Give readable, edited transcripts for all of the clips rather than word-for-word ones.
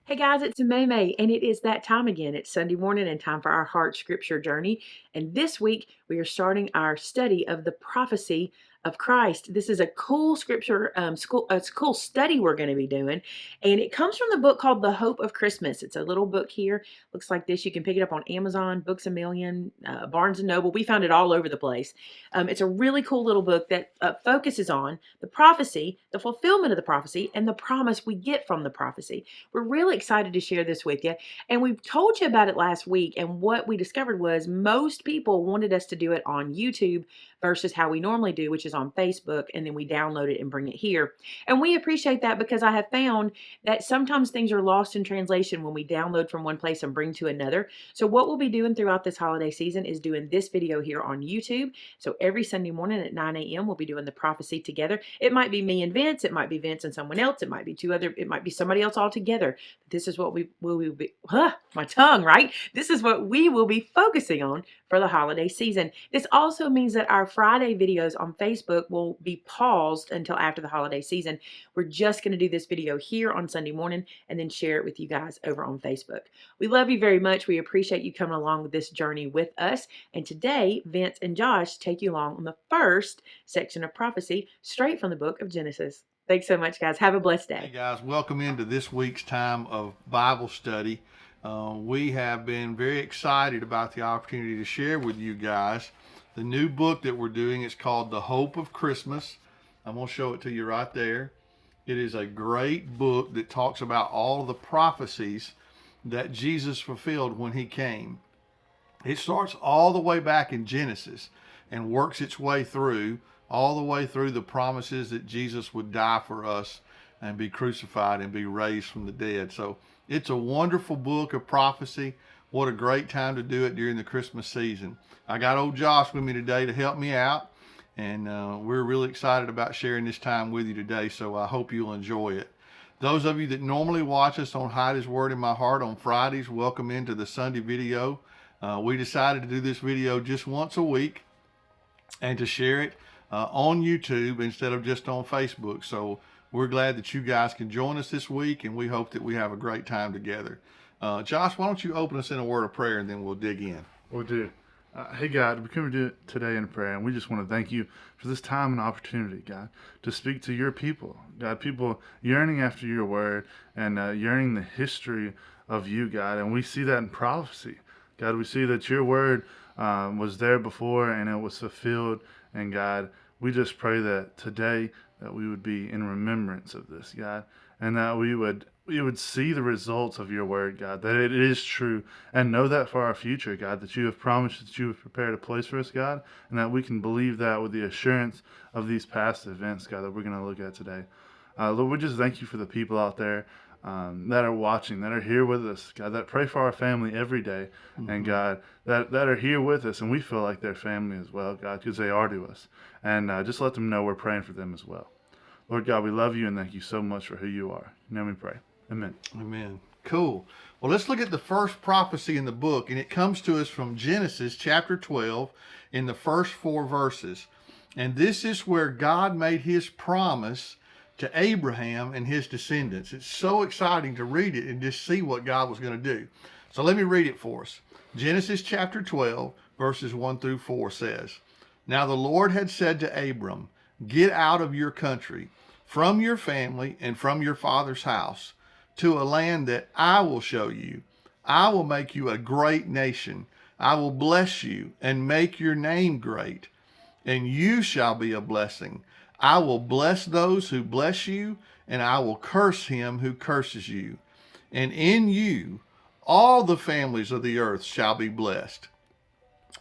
Hey guys, it's Maymay, and it is that time again. It's Sunday morning and time for our heart scripture journey. And this week we are starting our study of the prophecy of Christ. This is a cool scripture, it's a cool study we're going to be doing, and it comes from the book called The Hope of Christmas. It's a little book here, looks like this. You can pick it up on Amazon, Books a Million, Barnes and Noble. We found it all over the place. It's a really cool little book that focuses on the prophecy, the fulfillment of the prophecy, and the promise we get from the prophecy. We're really excited to share this with you. And we told you about it last week. And what we discovered was most people wanted us to do it on YouTube versus how we normally do, which is on Facebook. And then we download it and bring it here. And we appreciate that because I have found that sometimes things are lost in translation when we download from one place and bring to another. So what we'll be doing throughout this holiday season is doing this video here on YouTube. So every Sunday morning at 9 a.m. we'll be doing the prophecy together. It might be me and Vince. It might be Vince and someone else. It might be it might be somebody else altogether. This is what we will be, my tongue, right? This is what we will be focusing on for the holiday season. This also means that our Friday videos on Facebook will be paused until after the holiday season. We're just going to do this video here on Sunday morning and then share it with you guys over on Facebook. We love you very much. We appreciate you coming along with this journey with us. And today, Vince and Josh take you along on the first section of prophecy straight from the book of Genesis. Thanks so much, guys. Have a blessed day. Hey guys, welcome into this week's time of Bible study. We have been very excited about the opportunity to share with you guys the new book that we're doing. It's called The Hope of Christmas. I'm going to show it to you right there. It is a great book that talks about all of the prophecies that Jesus fulfilled when he came. It starts all the way back in Genesis and works its way through all the way through the promises that Jesus would die for us and be crucified and be raised from the dead. So it's a wonderful book of prophecy. What a great time to do it during the Christmas season. I got old Josh with me today to help me out, and we're really excited about sharing this time with you today, so I hope you'll enjoy it. Those of you that normally watch us on Hide His Word in My Heart on Fridays, welcome into the Sunday video. We decided to do this video just once a week and to share it on YouTube instead of just on Facebook. So we're glad that you guys can join us this week, and we hope that we have a great time together. Josh, why don't you open us in a word of prayer, and then we'll dig in. We'll do. Hey, God, we come to do it today in prayer, and we just want to thank you for this time and opportunity, God, to speak to your people. God, people yearning after your word and yearning the history of you, God, and we see that in prophecy. God, we see that your word was there before and it was fulfilled. And God, we just pray that today that we would be in remembrance of this, God, and that we would see the results of your word, God, that it is true, and know that for our future, God, that you have promised that you have prepared a place for us, God, and that we can believe that with the assurance of these past events, God, that we're going to look at today. Lord, we just thank you for the people out there that are watching, that are here with us, God, that pray for our family every day, and God, that are here with us, and we feel like they're family as well, God, because they are to us, and just let them know we're praying for them as well. Lord God, we love you and thank you so much for who you are. In your name we pray. Amen. Amen. Cool. Well, let's look at the first prophecy in the book, and it comes to us from Genesis chapter 12 in the first 4 verses. And this is where God made his promise to Abraham and his descendants. It's so exciting to read it and just see what God was going to do. So let me read it for us. Genesis chapter 12, verses 1 through 4 says, Now the Lord had said to Abram, Get out of your country, from your family and from your father's house, to a land that I will show you. I will make you a great nation. I will bless you and make your name great, and you shall be a blessing. I will bless those who bless you, and I will curse him who curses you. And in you all the families of the earth shall be blessed.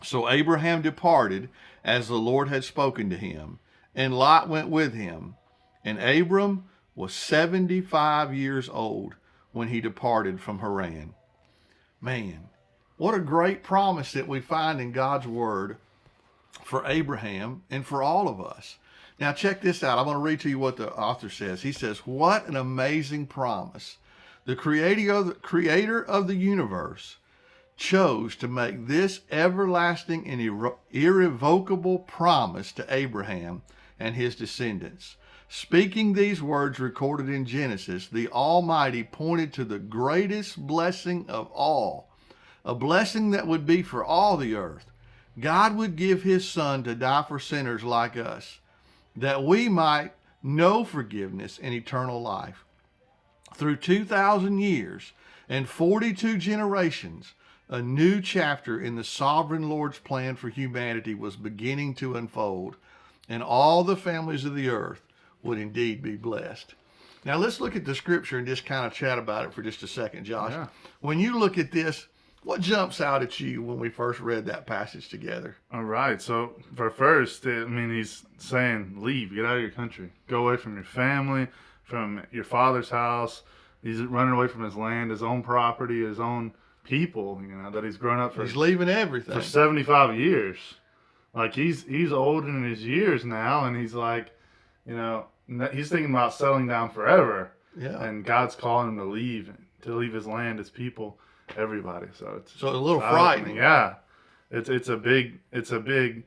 So Abraham departed as the Lord had spoken to him, and Lot went with him. And Abram was 75 years old when he departed from Haran. Man, what a great promise that we find in God's word for Abraham and for all of us. Now check this out. I'm going to read to you what the author says. He says, What an amazing promise. The creator of the universe chose to make this everlasting and irrevocable promise to Abraham and his descendants. Speaking these words recorded in Genesis, the Almighty pointed to the greatest blessing of all, a blessing that would be for all the earth. God would give his Son to die for sinners like us, that we might know forgiveness and eternal life. Through 2,000 years and 42 generations, a new chapter in the sovereign Lord's plan for humanity was beginning to unfold, and all the families of the earth would indeed be blessed. Now let's look at the scripture and just kind of chat about it for just a second, Josh. Yeah. When you look at this, what jumps out at you when we first read that passage together? All right. So for first, he's saying, leave, get out of your country, go away from your family, from your father's house. He's running away from his land, his own property, his own people, that he's grown up for. He's leaving everything. For 75 years. Like he's old in his years now, and he's like, he's thinking about settling down forever. Yeah. And God's calling him to leave his land, his people, everybody. So it's a little frightening. Yeah. It's a big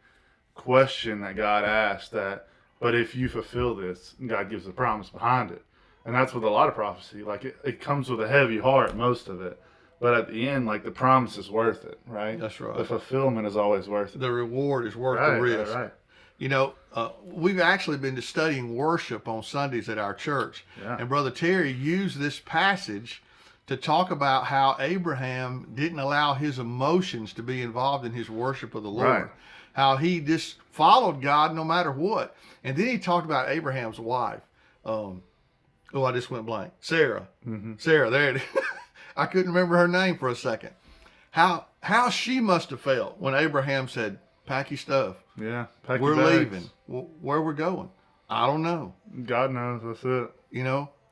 question that God asked, but if you fulfill this, God gives a promise behind it. And that's with a lot of prophecy. Like it comes with a heavy heart, most of it. But at the end, like the promise is worth it, right? That's right. The fulfillment is always worth it. The reward is worth the risk. Right. We've actually been studying worship on Sundays at our church. Yeah. And Brother Terry used this passage to talk about how Abraham didn't allow his emotions to be involved in his worship of the Lord. Right. How he just followed God no matter what. And then he talked about Abraham's wife. I just went blank. Sarah. Mm-hmm. Sarah, there it is. I couldn't remember her name for a second. How she must have felt when Abraham said, pack your stuff. Yeah, pack We're your bags. leaving. Where we're going? I don't know. God knows. That's it.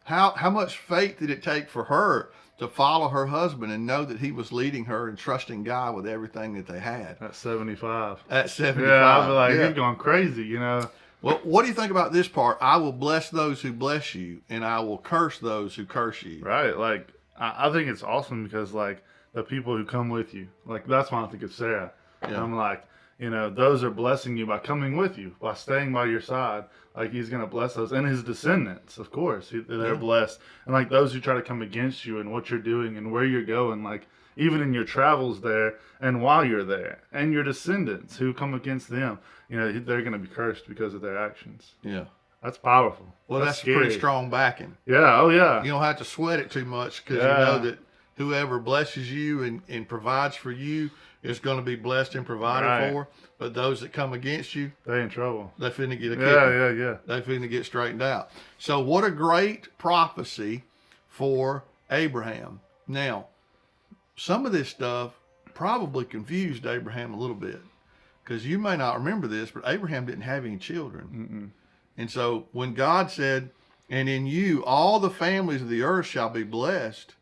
How much faith did it take for her to follow her husband and know that he was leading her and trusting God with everything that they had? At 75. At 75. Yeah, I'll be like, he's going crazy, Well, what do you think about this part? I will bless those who bless you, and I will curse those who curse you. Right. Like, I think it's awesome because, like, the people who come with you, like, that's why I think of Sarah. Yeah. I'm like, those are blessing you by coming with you, by staying by your side. Like, he's going to bless those. And his descendants, of course, they're blessed. And, like, those who try to come against you and what you're doing and where you're going, like, even in your travels there and while you're there, and your descendants who come against them, they're going to be cursed because of their actions. Yeah. That's powerful. Well, that's scary. pretty strong backing. Yeah. Oh, yeah. You don't have to sweat it too much because you know that whoever blesses you and provides for you is going to be blessed and provided for. But those that come against you, they're in trouble. They're finna get a kicking. Yeah. They're finna get straightened out. So what a great prophecy for Abraham. Now, some of this stuff probably confused Abraham a little bit because you may not remember this, but Abraham didn't have any children. Mm-mm. And so when God said, and in you all the families of the earth shall be blessed,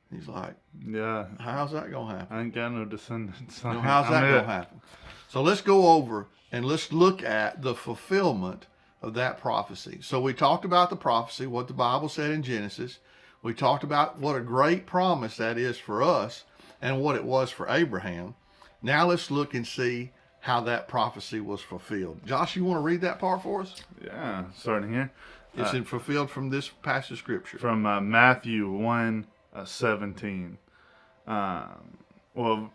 he's like, yeah, how's that going to happen? I ain't got no descendants. How's that going to happen? So let's go over and let's look at the fulfillment of that prophecy. So we talked about the prophecy, what the Bible said in Genesis. We talked about what a great promise that is for us and what it was for Abraham. Now let's look and see how that prophecy was fulfilled. Josh, you want to read that part for us? Yeah, starting here. It's fulfilled from this passage of scripture. From Matthew 1:17.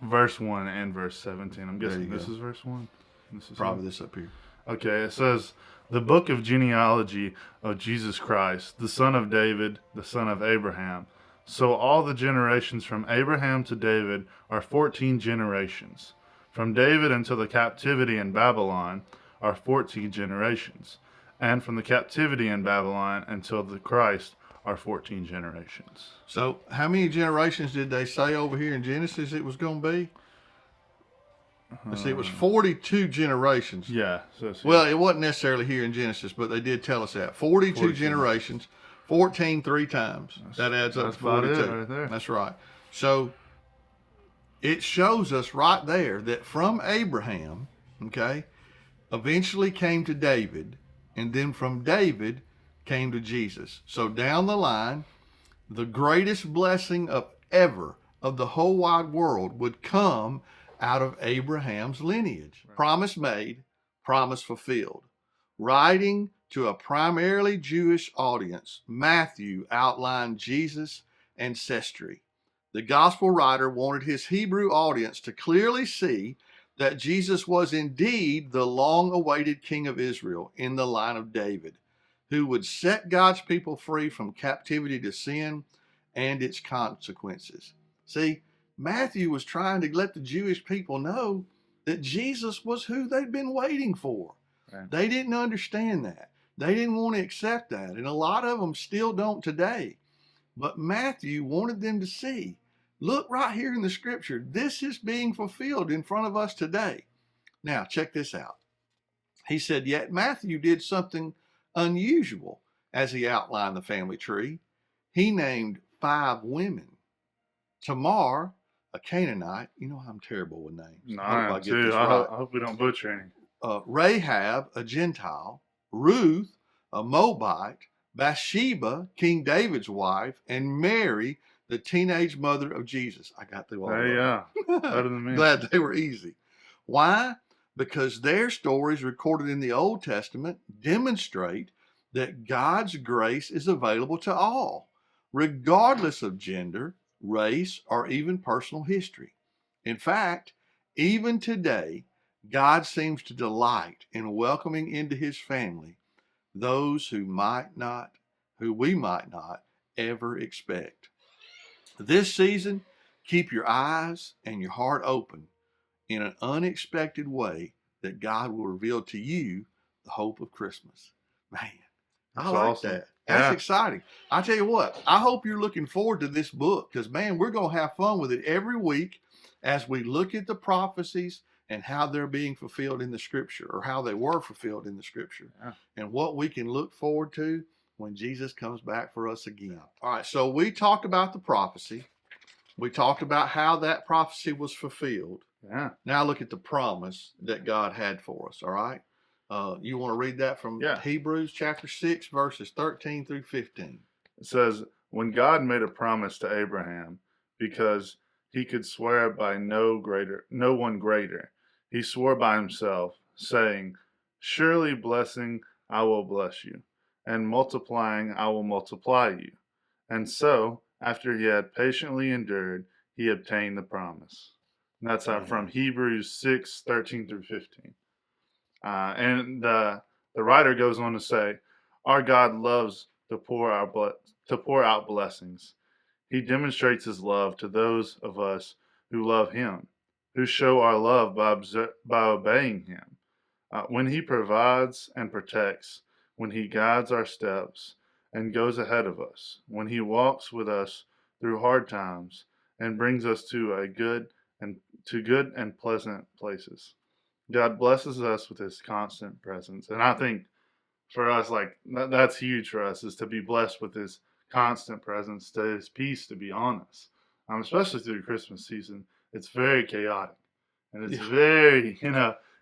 Verse 1 and verse 17. I'm guessing this is verse 1. This is probably this up here. Okay, it says, the book of genealogy of Jesus Christ, the son of David, the son of Abraham. So all the generations from Abraham to David are 14 generations. From David until the captivity in Babylon are 14 generations. And from the captivity in Babylon until the Christ are 14 generations. So how many generations did they say over here in Genesis it was going to be? Let's see, it was 42 generations. Yeah. Well, it wasn't necessarily here in Genesis, but they did tell us that. 42 generations, 14 three times. That adds up to 42. That's about it right there. That's right. So it shows us right there that from Abraham, eventually came to David, and then from David came to Jesus. So down the line, the greatest blessing of the whole wide world would come out of Abraham's lineage. Right. Promise made, promise fulfilled. Writing To a primarily Jewish audience, Matthew outlined Jesus' ancestry. The gospel writer wanted his Hebrew audience to clearly see that Jesus was indeed the long-awaited King of Israel in the line of David, who would set God's people free from captivity to sin and its consequences. See, Matthew was trying to let the Jewish people know that Jesus was who they'd been waiting for. Right. They didn't understand that. They didn't want to accept that. And a lot of them still don't today. But Matthew wanted them to see, look right here in the scripture, this is being fulfilled in front of us today. Now, check this out. He said, yet Matthew did something unusual as he outlined the family tree. He named 5 women. Tamar, a Canaanite. You know I'm terrible with names. No, I hope I I get too. this I right. hope we don't butcher any. Rahab, a Gentile. Ruth, a Moabite. Bathsheba, King David's wife. And Mary, the teenage mother of Jesus. I got through all of Hey, them. yeah. Better than me. Glad they were easy. Why? Because their stories recorded in the Old Testament demonstrate that God's grace is available to all, regardless of gender, race, or even personal history. In fact, even today, God seems to delight in welcoming into his family those who we might not ever expect. This season, keep your eyes and your heart open in an unexpected way that God will reveal to you the hope of Christmas. Man, I That's like awesome. that. That's Yeah. exciting. I tell you what, I hope you're looking forward to this book because, man, we're going to have fun with it every week as we look at the prophecies and how they're being fulfilled in the scripture, or how they were fulfilled in the scripture, Yeah. and what we can look forward to when Jesus comes back for us again. All right, so we talked about the prophecy. We talked about how that prophecy was fulfilled. Yeah. Now look at the promise that God had for us, all right? You want to read that from Hebrews chapter 6, verses 13 through 15. It says, when God made a promise to Abraham, because he could swear by no one greater, he swore by himself, saying, surely blessing I will bless you, and multiplying I will multiply you. And so, after he had patiently endured, he obtained the promise. And that's from Hebrews 6, 13 through 15. And the writer goes on to say, our God loves to pour out blessings. He demonstrates his love to those of us who love him, who show our love by obeying him. When he provides and protects, when he guides our steps and goes ahead of us, when he walks with us through hard times and brings us to good and pleasant places. God blesses us with his constant presence. And I think for us, like that's huge for us, is to be blessed with his constant presence, to his peace to be on us. Especially through the Christmas season. It's very chaotic. And it's very,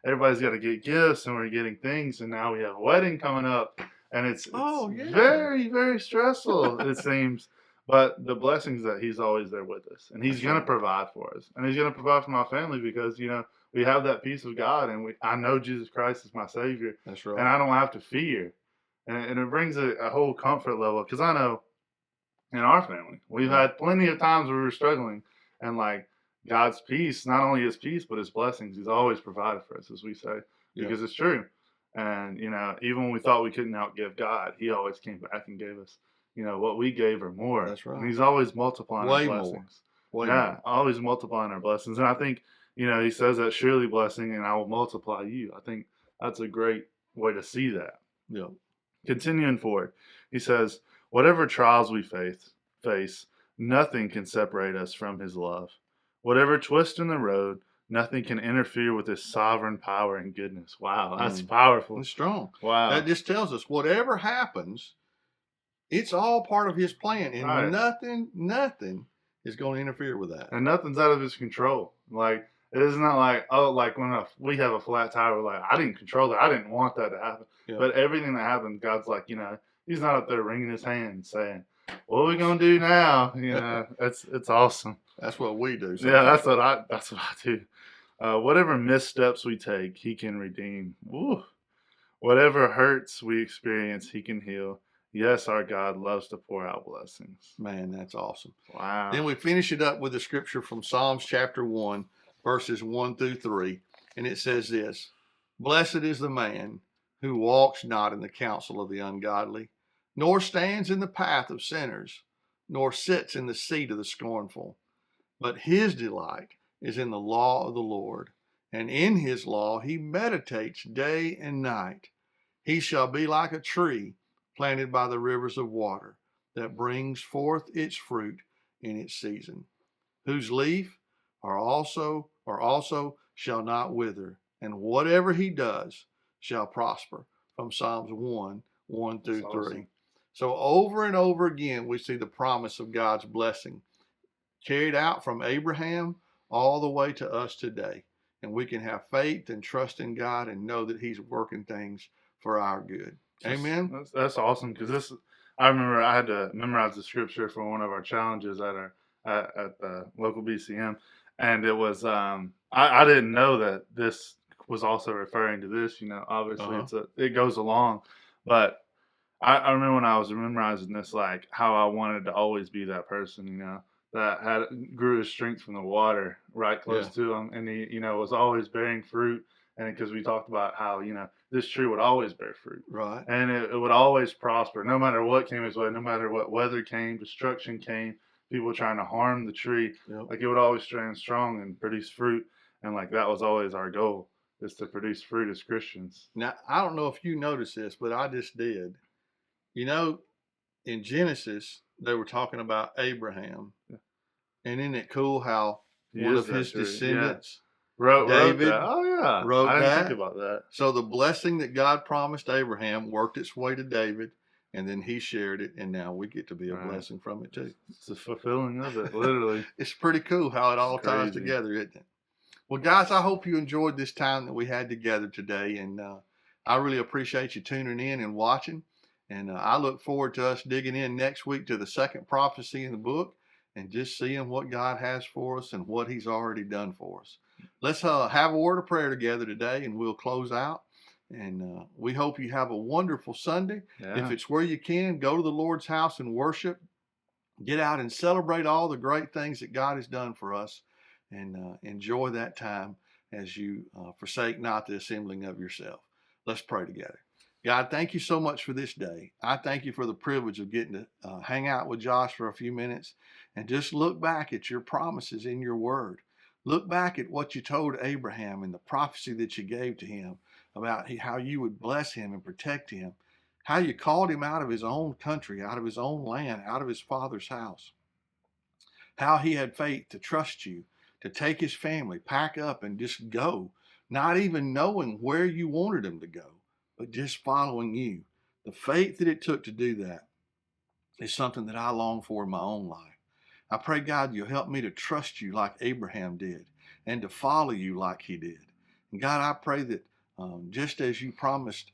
everybody's got to get gifts and we're getting things. And now we have a wedding coming up. And it's very, very stressful, it seems. But the blessings that he's always there with us. And he's going to provide for us. And he's going to provide for my family because, we have that peace of God. And I know Jesus Christ is my Savior. That's right. And I don't have to fear. And it brings a whole comfort level. Because I know in our family, we've had plenty of times where we were struggling. And like God's peace, not only his peace, but his blessings, he's always provided for us, as we say. Because it's true. And, even when we thought we couldn't outgive God, he always came back and gave us, what we gave or more. That's right. And he's always multiplying our blessings. Way more. Always multiplying our blessings. And I think, he says that surely blessing and I will multiply you. I think that's a great way to see that. Yeah. Continuing forward, he says, whatever trials we face, nothing can separate us from his love. Whatever twist in the road, nothing can interfere with his sovereign power and goodness. Wow, that's powerful. It's strong. Wow. That just tells us whatever happens, it's all part of his plan. And nothing is going to interfere with that. And nothing's out of his control. Like, it isn't like, when we have a flat tire, we're like, I didn't control that. I didn't want that to happen. Yeah. But everything that happens, God's like, he's not up there wringing his hands saying, what are we going to do now? It's awesome. That's what we do. Sometimes. Yeah, that's what I do. Whatever missteps we take, he can redeem. Ooh. Whatever hurts we experience, he can heal. Yes, our God loves to pour out blessings. Man, that's awesome. Wow. Then we finish it up with a scripture from Psalms chapter 1, verses 1 through 3. And it says this: Blessed is the man who walks not in the counsel of the ungodly, nor stands in the path of sinners, nor sits in the seat of the scornful. But his delight is in the law of the Lord, and in his law he meditates day and night. He shall be like a tree planted by the rivers of water, that brings forth its fruit in its season, whose leaf are also shall not wither, and whatever he does shall prosper. From Psalms 1, 1 through That's 3. awesome. So over and over again, we see the promise of God's blessing carried out from Abraham all the way to us today. And we can have faith and trust in God and know that he's working things for our good. Amen. That's awesome, because I remember I had to memorize the scripture for one of our challenges at the local BCM, and it was I didn't know that this was also referring to this. Obviously it goes along, but I remember when I was memorizing this, like how I wanted to always be that person, that grew his strength from the water right close to him, and he, was always bearing fruit. And because we talked about how, this tree would always bear fruit, Right. and it would always prosper, no matter what came his way, no matter what weather came, destruction came, people trying to harm the tree. Yep. Like, it would always stand strong and produce fruit, and like that was always our goal, is to produce fruit as Christians. Now, I don't know if you noticed this, but I just did. In Genesis, they were talking about Abraham. And isn't it cool how one of his descendants wrote David that? Oh yeah, wrote I didn't that. think about that. So the blessing that God promised Abraham worked its way to David, and then he shared it, and now we get to be a blessing from it too. It's the fulfilling of it, literally. It's pretty cool how it all ties together, isn't it? Well, guys, I hope you enjoyed this time that we had together today, and I really appreciate you tuning in and watching. And I look forward to us digging in next week to the second prophecy in the book and just seeing what God has for us and what he's already done for us. Let's have a word of prayer together today, and we'll close out. And we hope you have a wonderful Sunday. Yeah. If it's where you can, go to the Lord's house and worship. Get out and celebrate all the great things that God has done for us, and enjoy that time as you forsake not the assembling of yourself. Let's pray together. God, thank you so much for this day. I thank you for the privilege of getting to hang out with Josh for a few minutes and just look back at your promises in your word. Look back at what you told Abraham and the prophecy that you gave to him about how you would bless him and protect him, how you called him out of his own country, out of his own land, out of his father's house, how he had faith to trust you, to take his family, pack up and just go, not even knowing where you wanted him to go, but just following you. The faith that it took to do that is something that I long for in my own life. I pray, God, you'll help me to trust you like Abraham did and to follow you like he did. And God, I pray that just as you promised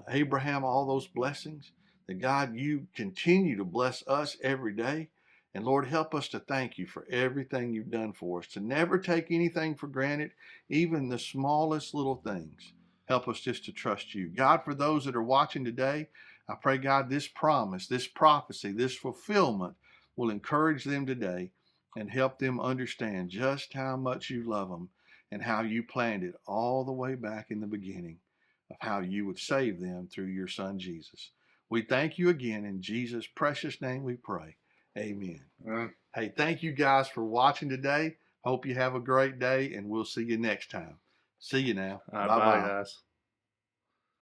Abraham all those blessings, that God, you continue to bless us every day. And Lord, help us to thank you for everything you've done for us, to never take anything for granted, even the smallest little things. Help us just to trust you. God, for those that are watching today, I pray, God, this promise, this prophecy, this fulfillment will encourage them today and help them understand just how much you love them and how you planned it all the way back in the beginning of how you would save them through your son, Jesus. We thank you again. In Jesus' precious name we pray. Amen. Hey, thank you guys for watching today. Hope you have a great day, and we'll see you next time. See you now. Bye-bye, guys.